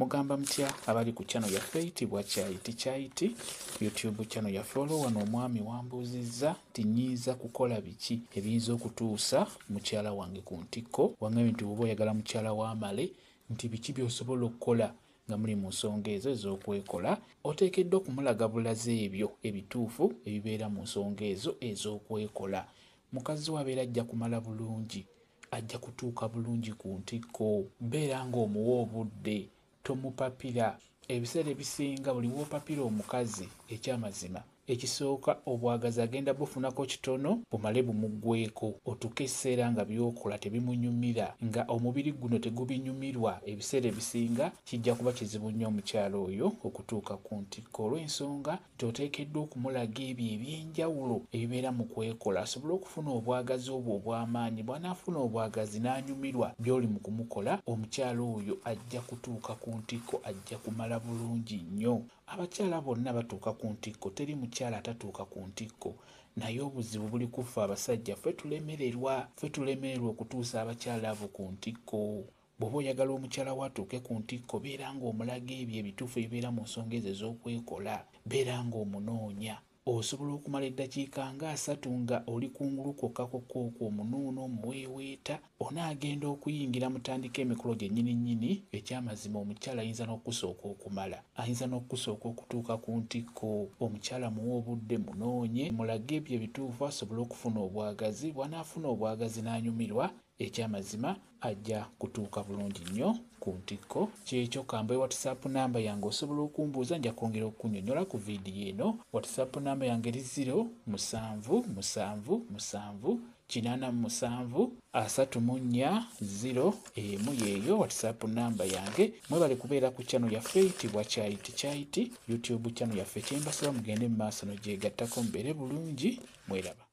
Mugamba mutya abali ku channel yaffe eyitibwa Kyayiti YouTube channel yaffe olwo wano omwami wambuuzizza nti nyiiza kukola biki ebiyinza okutuusa mukyala wange ku ntikko. Wangambye nti bw'oba oyagala mukyala w'amale nti biki by'osobola okukola nga muli mu nsonga ezo ez'okwekola. Oteekeddwa okumulaga bulazi ebyo ebituufu ebibeera mu nsonga ezo ez'okwekola. Mukazi we abeera ajja kumala bulungi, ajja kutuuka bulungi ku ntikko. Beera ng'omuwa obudde, tomupapira. Ebiseera ebisinga buli w'opapira omukazi ekyamazima ekisooka obwagazi agenda bufunako kitono bumale bumuggweko, otuuke ekiseera nga by'okola tebimunyumira, nga omubiri guno tegubinyumirwa. Ebiseera ebisinga kijja kuba kizibu nnyo omukyala oyo okutuuka ku ntikko. Olw'ensonga nti oteekeddwa okumulaga ebyo eby'enjawulo ebibeera mu kwekola asobole okufuna obwagazi obwo obw'amaanyi. Bw'anaafuna obwagazi n'anyumirwa by'oli mu kumukola, omukyala oyo ajja kutuuka ku ntikko, ajja kumala bulungi nnyo. Abakyala bonna batuuka ku ntikko, teri mukyala atatuuka ku ntikko. Naye obuzibu buli ku ffe abasajja, ffe tulemererwa okutuusa abakyala abo ku ntikko. Bw'oba oyagala omukyala wo atuuke ku ntikko, beera ng'omulaga ebyo ebituufu ebibeera mu nsonga ezo ez'okwekola. Beera ng'omunoonya. Osobola okumala eddakiika nga 3 nga oli kungulu kwokka okwo omunuuna omuweeweeta, onaagenda okuyingira mutandika emikolo gyennyini. Ekyamazima omukyala ayinza n'okusooka okumala, ayinza n'okusooka okutuuka ku ntikko. Omukyala muwe obudde, munoonye, mulage ebyo ebituufu asobole okufuna obwagazi. Bw'anaafuna obwagazi n'anyumirwa, ekyamazima ajja kutuuka bulungi nnyo ku ntikko. Kyekyo kambe WhatsApp namba yange osobola okumbuuza, nja kwongera okukunnyonnyola ku viidiyo eno. WhatsApp namba yange eri 0777873401 yeeyo WhatsApp namba yange. Mwebale kubeera ku channel yaffe eyitibwa Kyayiti YouTube channel yaffe. Kyembasaba mugende mu maaso n'ogyegattako mubeere bulungi. Mweraba.